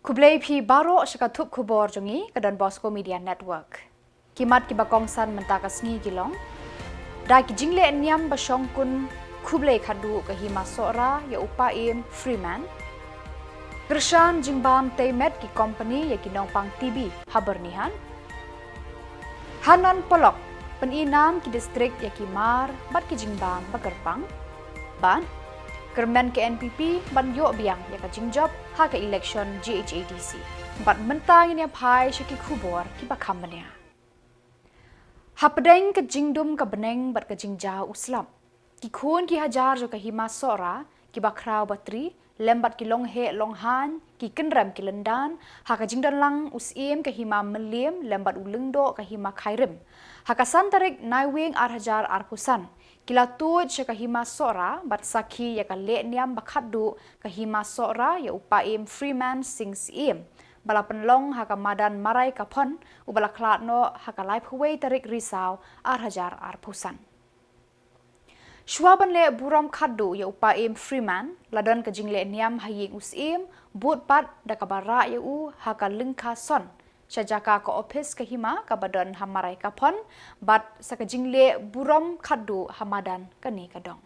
Kublai pi baro syakatup khubor jongi ke Bosco Media Network. Kimat ki bakongsan mentaka sngi gilong. Da ki jingle niam basyong kun kublai khadu ke hima sora ya upaim Freeman. Gershan jingbam teimet ki company ya ki nongpang TV haber nihan. Hanan polok peninam ki distrik ya ki mar bat ki jingbam bagerpang. Ban Kermen ke NPP ban yo biang ya ka jingjob ha ka election GHADC. Bat mentang ini pai syaki khubor ki bakam mania. Ha pedeng ke jingdum ka beneng bat ka jingja uslam. Ki khun ki hajar jo ka hima sora ki bakrau batri lembat ki long he long han ki kenrem ki lendan ha ka jingdan lang usim ka hima melim lembat ulengdo ka hima khairim. Ha ka santarik Naiwieng hajar arpusan. Kila tuut syaka hima sora bat saki ya ka le niam bakhadu ka hima sora ya upaim Freeman sings im bala penlong ha ka madan marai kapon ubala klatno ha ka lai phuwei tarik risau hajar arpusan. Shwaban le buram khadu ya upaim Freeman ladon ka jingle niam haying usim but pat da ka bara ya u ha ka lingka son Syajaka ke ofis ke hima ke badan hamarai kapon bat sakajingle buram khadu hamadan kani kadong.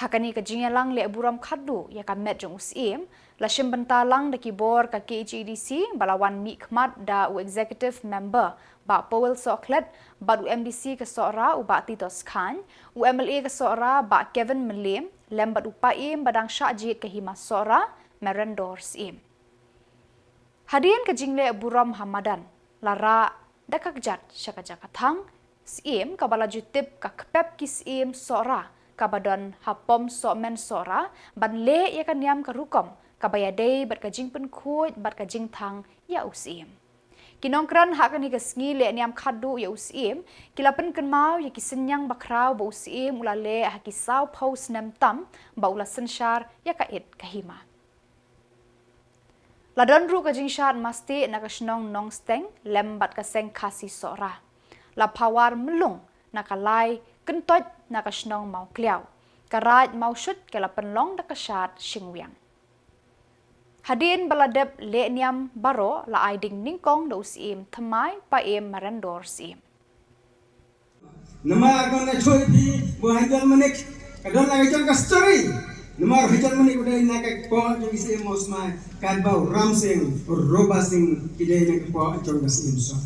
Hakani ke jingelang le buram khadu ya ka met jong usim la shimbentalang de kibor ka KHADC balawan mi khmat da u executive member ba Powell Soklet ba u MDC ke sora u ba Titos Khan u MLA ke sora ba Kevin Melim lembat upaim badang syajit ke hima sora merendors im. Hadian ke jingle buram hamadan lara dakakjat syakajakatang sim kabala jutip ka kepep kisim sora kabadan hapom somen sora ban le ya kan yam ka rukom kabayadei bat ka jingpen khut bat ka jingthang ya usim kinongkran hakan hi kasngi le niam khadu ya usim kilapen kenmau ya kisenyang bakrau ba usim ulale ha kisau pos nem tam ba ula senshar ya ka it kahima Ladon ru ka jingshat masti na kasnong nong steng lembat ka seng khasi sora. La pawar melung na kalai kentot na kasnong mau kliau. Karaj mau shut ke la penlong da kashat shingwiang. Hadin baladep le niam baro la aiding ningkong da usim thamai paim marendor sim. Nama agon na choy pi buhajan manik kadon la gajon ka story. Nomor hijar mani kudai nak ekor jadi si mosma kadbau ramsing robasing kidai nak ekor jong kasim so.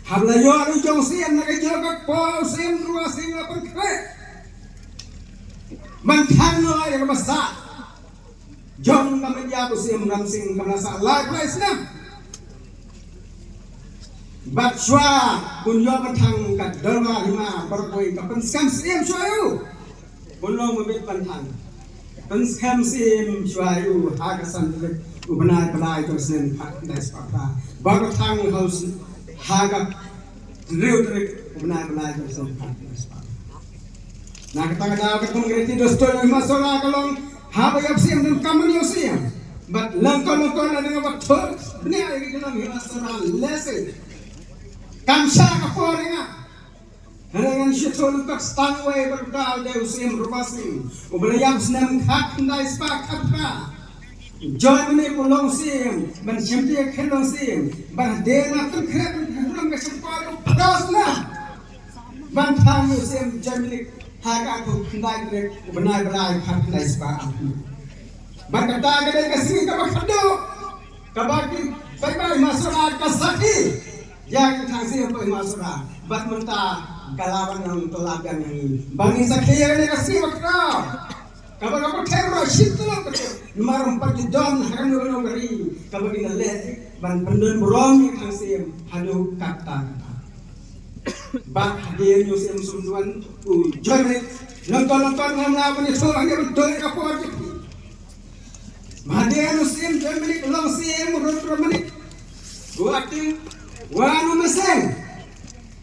Habla yo aru jong si nak jong ekor sim robasing lapan kre. Mantan no ay kabasa. Jong kami dia tu sim ramsing kabasa live live nam. Batshwa bunyo mantang kat dolma lima berkoi kapan skam sim shoyu. Bunlo mabit pantang. Penskam sim shwayu hagasan ubnai balai tosen das papa bagatang house haga reutrik ubnai balai tosen das papa nak tangada ketung greti dostoi masora kalong habayap sim dan kamani sim but langkon na dengan waktu benar ini dalam masora lese kamsha ka poringa Harangan syaitan tak stangway berdal de usim rupasim. Ubelayam senam hak ndai spak apa. Joy meni pulong sim, ban syamti khelong sim, ban dena tu khet pulang ke sempar padas na. Ban thang usim jamni hak aku ndai grek ubenai belai hak ndai spak. Ban kata gede kasih ka bakhado. Kabaki bye-bye masyarakat kasaki. Yang thang sim pe masyarakat. Bat mentah kalawan ng tulagan ng bangin sa kaya ni kasi makna kapag ako terro shito lang kasi marang pagdidon harang ng gari kapag inale ban pandon burong ang sim halo kata ba dia nyo sim sunduan joy nonton ng mga nito ang doy ka po madia no sim joy long sim romanik guating wano maseng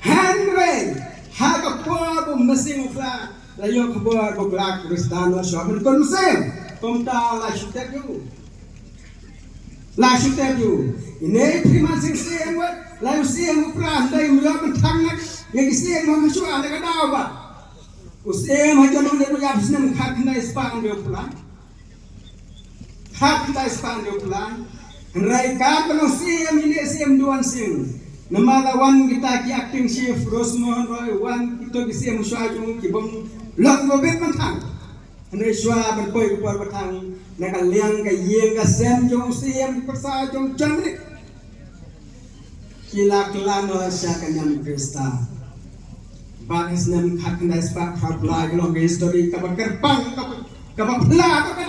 handbrake Haga po masing ufla layo Khubor bogla kristano shaman kon masing komta la shute you ine prima sing sing wat la sing ufla dai mu yo thang nak ye sing ma shu ala ka daw ba usem hajo no le ya bisnem khat na ispa ang ufla hak kita sepanjang bulan, mereka penuh siam ini siam duan sing. Nama lawan kita ki acting chief Rosmon Roy wan kita ki siam suaju ki bom lot bobet mentang. Ane suah berpoi kupar betang, nak liang ke yeng ke sem jong siam persa jong jamrik. Kila kelano syakan yang Krista. Bahas nem hak kita sepak habla gelong history kabar kerpang kabar pela kabar.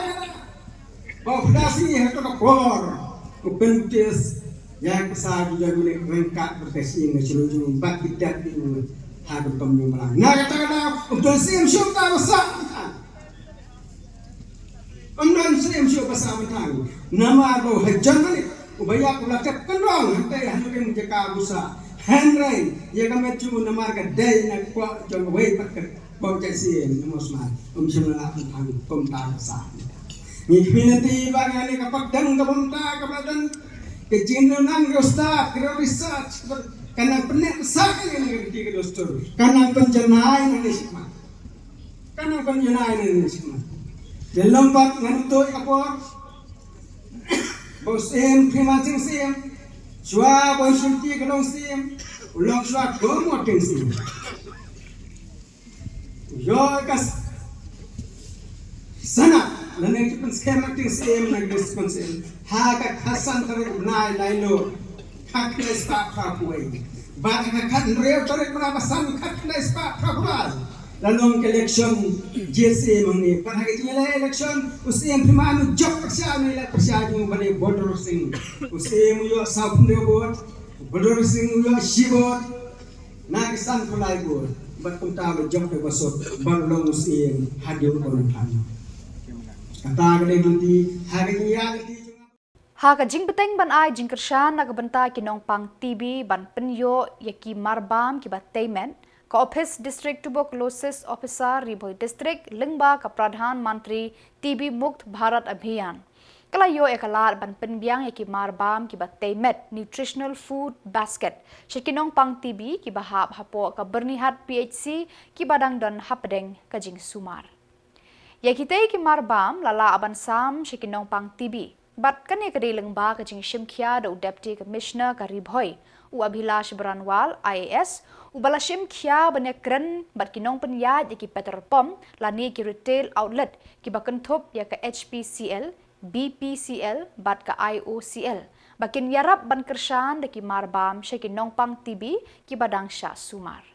Bau pedasi itu Khubor, kupentis yang besar juga milik rengkat berkasi dengan seluruh empat kita di hadu penyumbang. Nah kata-kata untuk siam syurga besar, untuk siam syurga besar mentang. Nama bau hajan ni, ubaya pula terkenal hentai hentai menjaga besar. Henry, ia kami cuma nama kedai nak kuat jangan wei pakai bau cesiam nama semua. Syurga mentang pementang besar. Ni community bang ni kapag dang kabunta kapadan kejenengan ustaz kira research kanang penek besar ni ngerti ke dostor kanang penjenai ni sikma kanang penjenai ni sikma dalam bak ngantoy kapor bos em primating sim jua bos sinti kelong sim ulang jua gomo ting sim yo kas sana Nana kita skematik same nak responsif. Hak khasan tarik nai lo. Hak les pak prapuai. Bak hak real tarik mana pasan hak les pak prapuai. Lalu election JC mangni. Pada hari ini election usia primanu job persiapan ni lah persiapan yang bani border sing. Usia muyo South Newport, border sing muyo Shillong. Nak kesan kulai bor. Bak kumta job tu basot. Balong usia hadir orang kami. Kata kena ganti hari ini ya ganti. Haka jing beteng ban ai jing kershan nak benta kinong pang TB ban penyo yaki marbam ki bataymen ka office district tuberculosis officer Riboy district lingba ka pradhan mantri TB mukt bharat abhiyan. Kala yo ekalar ban penbiang yaki marbam ki bataymet nutritional food basket shikinong pang TB ki bahap hapo ka bernihat PHC ki badang don hapdeng ka jing sumar. Ya kita ki marbam lala aban sam shikinong pang TB. Bat kani kadi lengba ka jing shimkhia do deputy commissioner ka Ribhoy u Abhilash Branwal IAS u bala shimkhia banekren bat kinong penyad ki petrol lani ki retail outlet ki bakenthop ya ka HPCL BPCL bat ka IOCL bakin yarap ban kershan de ki marbam shikinong pang TB ki badangsha sumar.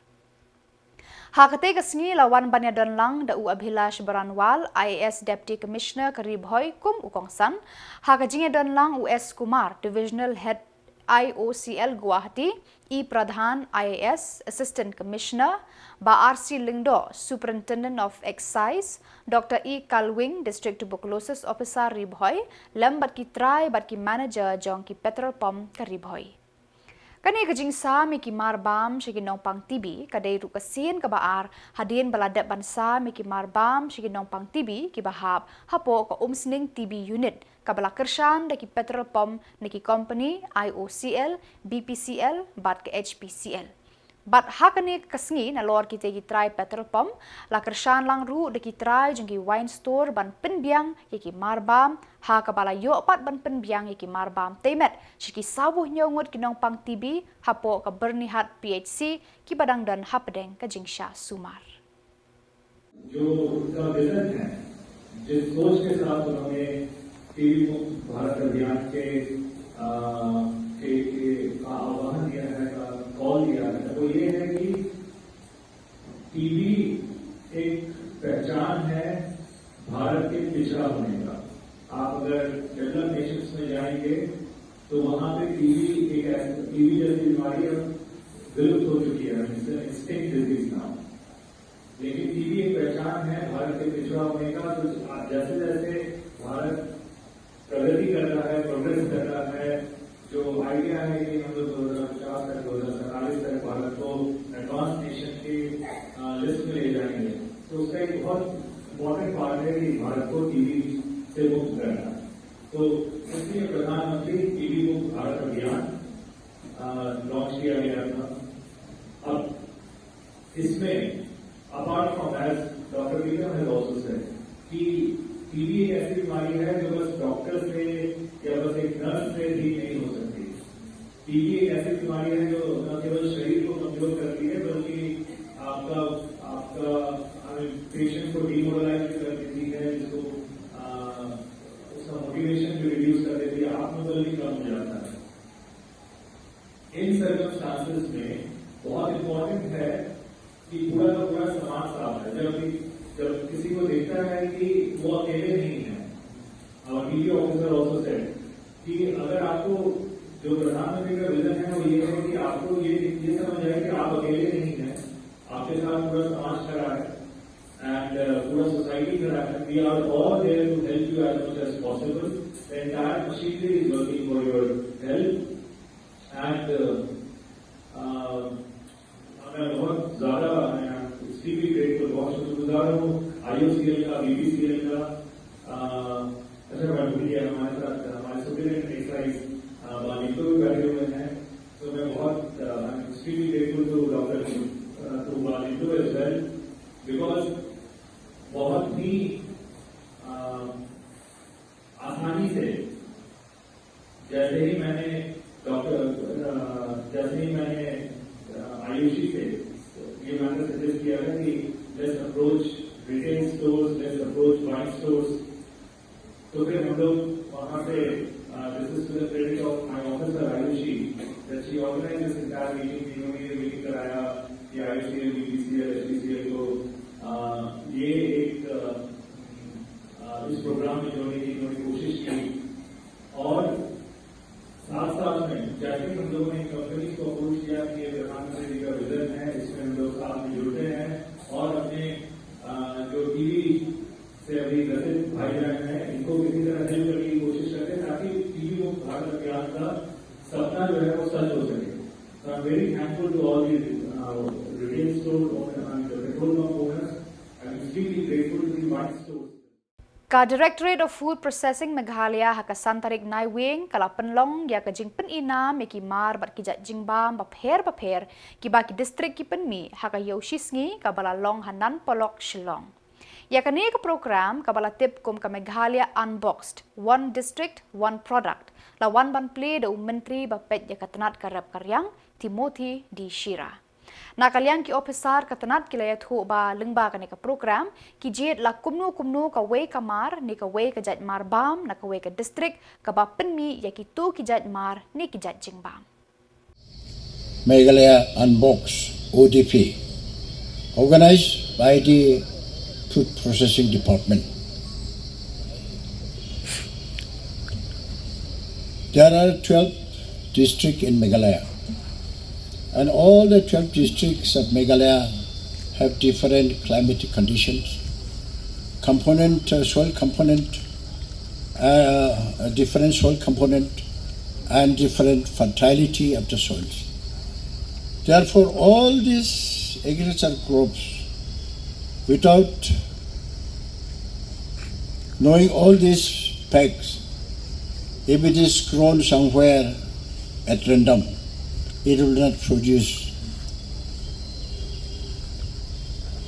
Hakate kasngi lawan banyadon lang da u Abhilash Branwal IAS Deputy Commissioner Karibhoy kum ukongsan hakajinge don lang US Kumar Divisional Head IOCL Guwahati E Pradhan IAS Assistant Commissioner ba RC Lingdo Superintendent of Excise Dr. E Kalwing District Tuberculosis Officer Ribhoy lambat ki try bat ki manager jong ki petrol pump Karibhoy. Kani kajing sa mi ki marbam shikinong pang TB kadai ru kasin ka baar hadin baladat bansa mi ki marbam shikinong pang TB ki bahap hapo ka umsning TB unit ka bala kershan da ki petrol pump ni ki company IOCL BPCL bat ke HPCL. Bat hakani kasngi na lor kita ki try petrol pump la kershan lang ru da ki try jeng ki wine store ban penbiang ki marbam ha ka bala yo pat ban penbiang ki marbam temet shiki sabuh nyongot kinong pang TB hapo ka bernihat PHC ki badang dan hapdeng ka jingsha sumar. जो उसका विजन है जिस सोच के साथ उन्होंने टीबी मुक्त भारत अभियान के का आह्वान किया है का कॉल दिया है वो ये है कि टीबी एक पहचान है भारत के पिछड़ा होने का। आप अगर डेवलप नेशंस में जाएंगे तो वहां पे टीबी जैसी बीमारी अब विलुप्त हो चुकी है, एक्सटिंक्ट डिजीज नाउ। लेकिन टीबी एक पहचान है भारत के पिछड़ा होने का। तो जैसे जैसे भारत प्रगति कर रहा है, प्रोग्रेस कर रहा है, जो आइडिया है कि हम लोग 2050 तक 2047 तक भारत को एडवांस नेशन की लिस्ट में ले जाएंगे, तो उसका एक बहुत इम्पोर्टेंट पार्ट है कि भारत को टीबी से मुक्त करना। तो इसलिए प्रधानमंत्री टीबी मुक्त भारत अभियान लॉन्च किया गया था। अब इसमें apart from as doctor Viram has also said कि टीबी एक ऐसी बीमारी है जो बस डॉक्टर से या बस एक नर्स से ठीक नहीं हो सकती। टीबी एक ऐसी बीमारी है जो न केवल शरीर को कमजोर करती है बल्कि आपका पेशेंट को डिमोरलाइज कर देती है, जिसको उसका मोटिवेशन भी रिड्यूस कर देती है, आत्मबल भी कम हो जाता है। इन सर्कमस्टांसेस में बहुत इंपॉर्टेंट है कि पूरा का पूरा समाज साफ है। जब किसी को देखता है कि वो अकेले नहीं है, और टीबी ऑफिसर ऑल्सो सेड कि अगर आपको जो प्रधानमंत्री का विजन है वो ये है कि आपको ये समझ आए कि आप अकेले नहीं हैं, आपके साथ पूरा समाज खड़ा है एंड पूरा सोसाइटी खड़ा है। We are all there to help you as much as possible. The entire machinery is working for your help and मैं बहुत ज्यादा एक्सट्रीमली ग्रेटफुल, बहुत शुक्रगुजार हूँ IOCL का, BPCL का। अच्छा मैं भूल गया, हमारे साथ हमारे सुप्रीडेंट एक्साइज बालिंदो भी बैठे हुए हैं, तो मैं बहुत extremely grateful to doctor to बालिंदो एज वेल, बिकॉज बहुत ही आसानी से जैसे ही मैंने आयुषी से ये मैंने सजेस्ट किया है कि let's approach retail stores, let's approach wine stores, तो फिर हम लोग वहां से this is to the credit of my officer Ayushi that she organise this entire meeting. इन्होंने ये मीटिंग कराया कि IOCL, BPCL, HPCL को ये एक इस प्रोग्राम में जोड़ने की इन्होंने कोशिश की, और साथ में जैसे हम लोगों ने कंपनी को अप्रोच किया कि प्रधानमंत्री का विजन है, इसमें हम लोग साथ में जुड़ते हैं और अपने जो टीबी से अभी ग्रसित भाई बहन हैं इनको किसी तरह हेल्प करने की कोशिश करते हैं ताकि टीबी मुक्त भारत अभियान का सपना जो है वो सच हो सके। So I'm very thankful to all the retail store owners and the petrol pump owners. I'm extremely grateful to the wine stores. Ka Directorate of Food Processing Meghalaya hakasan tarik Naiwieng kala penlong ya ka jing pen ina meki mar bat kijat jingbam bapher ki baki district ki penmi haka yoshisngi ka bala long hanan polok Shillong. Ya ka ne ka program ka bala tip kum ka Meghalaya Unboxed, One District, One Product. La one ban play da menteri bapet ya katanat karab karyang Timothy D. Shira. Nakaliang ki officer katanat kilayat ho ba lengba ka ne ka program ki jet la kumnu ka way kamar ni ka way ka jat mar bam na ka way ka district ka ba penmi ya ki tu ki jat mar ni ki jat jingbam. Meghalaya Unboxed ODP, organized by the Food Processing Department. There are 12 districts in Meghalaya, and all the 12 districts of Meghalaya have different climatic conditions, soil component, different soil component, and different fertility of the soils. Therefore, all these agricultural crops, without knowing all these facts, if it is grown somewhere at random, it will not produce.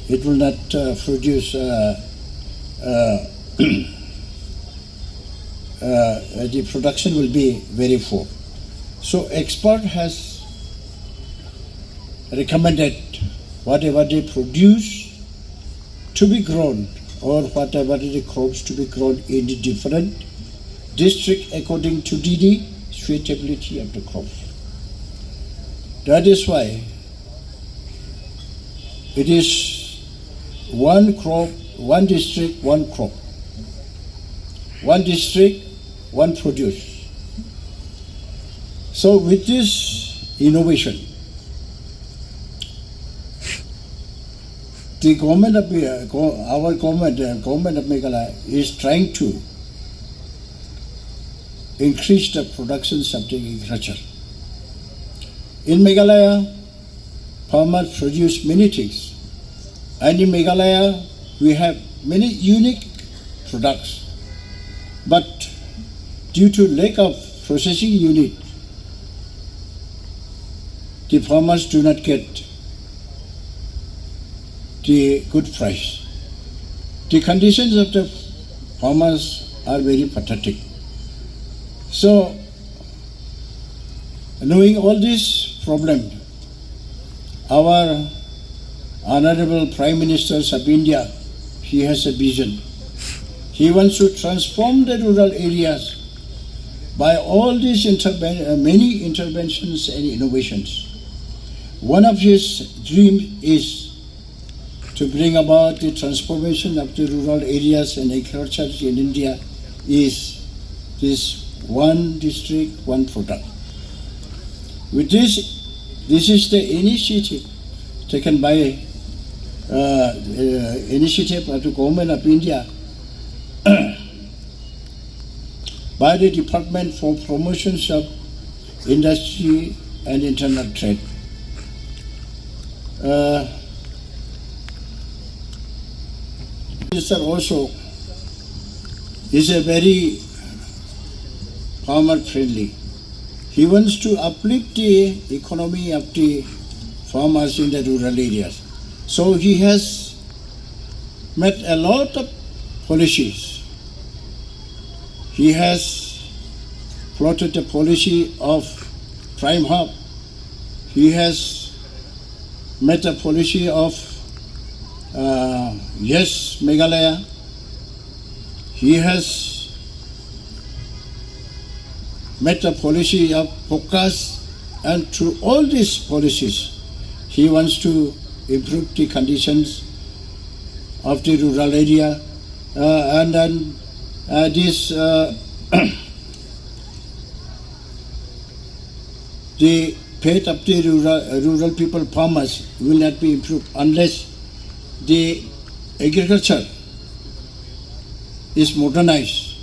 It will not produce. The production will be very poor. So, expert has recommended whatever they produce to be grown, or whatever the crops to be grown in the different district according to the suitability of the crops. That is why it is one crop, one district, one crop. One district, one produce. So with this innovation, the government of our government of Meghalaya is trying to increase the production of the agriculture. In Meghalaya, farmers produce many things, and in Meghalaya we have many unique products. But due to lack of processing unit, the farmers do not get the good price. The conditions of the farmers are very pathetic. So, knowing all these problems, our Honorable Prime Minister of India, he has a vision. He wants to transform the rural areas by all these many interventions and innovations. One of his dreams is to bring about the transformation of the rural areas and agriculture in India is this one district, one product. With this is the initiative taken by initiative of the government of India by the Department for Promotions of Industry and Internal Trade. Minister also is a very farmer friendly. He wants to uplift the economy of the farmers in the rural areas. So he has made a lot of policies. He has plotted the policy of prime hub. He has made a policy of yes, Meghalaya. He has made a policy of focus, and through all these policies, he wants to improve the conditions of the rural area, and then this the fate of the rural people, farmers, will not be improved unless the agriculture is modernized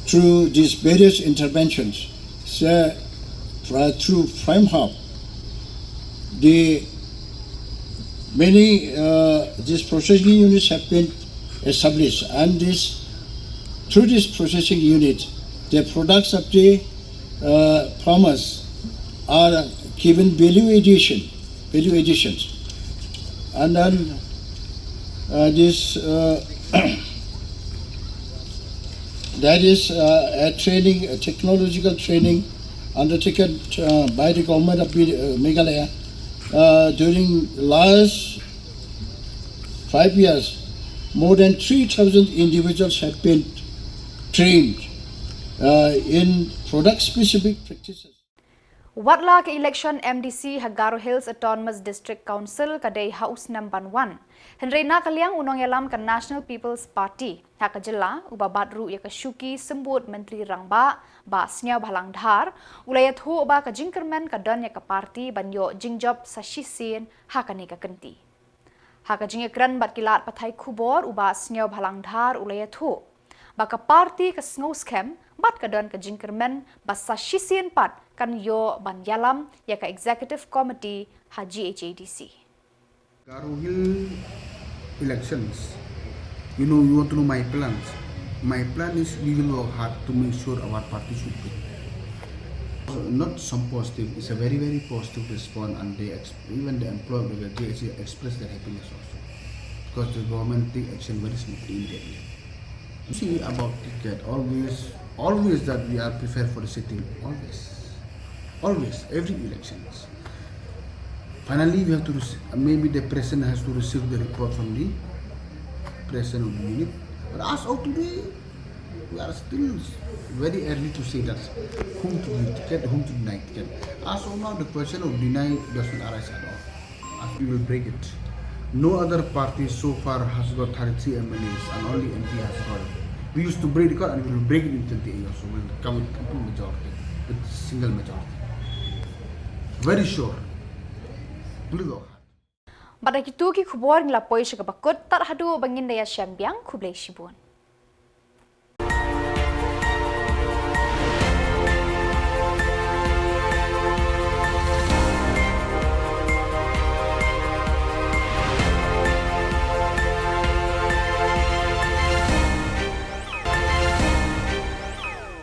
through these various interventions. So, through prime hub, the many these processing units have been established, and through this processing unit, the products of the farmers are given value additions, and then that is a training, a technological training undertaken by the government of Meghalaya during last 5 years. More than 3,000 individuals have been trained in product-specific practices. Watla ke election MDC Hagaro Hills Autonomous District Council kadai House number 1. Henry Nakaliang unong yalam ke National People's Party. Haka Jylla ubabat ru ya ke Shuki sembut Menteri Rangba ba Snyau Bhalangdhar ulayat hu ba ke Jinkerman ke don ya ke parti banyo jingjob sashisin haka ni ke kenti. Haka jingekran bat kilat patai Khubor uba Snyau Bhalangdhar ulayat hu ba ke parti ke Snows Camp bat ke don ke Jinkerman ba sashisin pat kan yo ban yalam ya ke Executive Committee HADC. Hagaro Hill elections, you want to know my plans. My plan is we will work hard to make sure our party should win. So not some positive, it's a very, very positive response, and even the employment, they express their happiness also. Because the government take action very smoothly immediately. You see about ticket, always that we are prepared for the sitting, always, every elections. Finally, we have to maybe the president has to receive the report from the president of the unit. But as of today, we are still very early to say that whom to give ticket, whom to deny ticket. As of now, the question of deny doesn't arise at all. As we will break it. No other party so far has got 33 MLAs, and only MP has got it. We used to break the record, and we will break it in 28 years, so we will come with complete majority, with single majority. Very sure. Pada kitu ki Khubor ngilapoi syakabakut tar hadu bangin daya syambiang kublai shibun.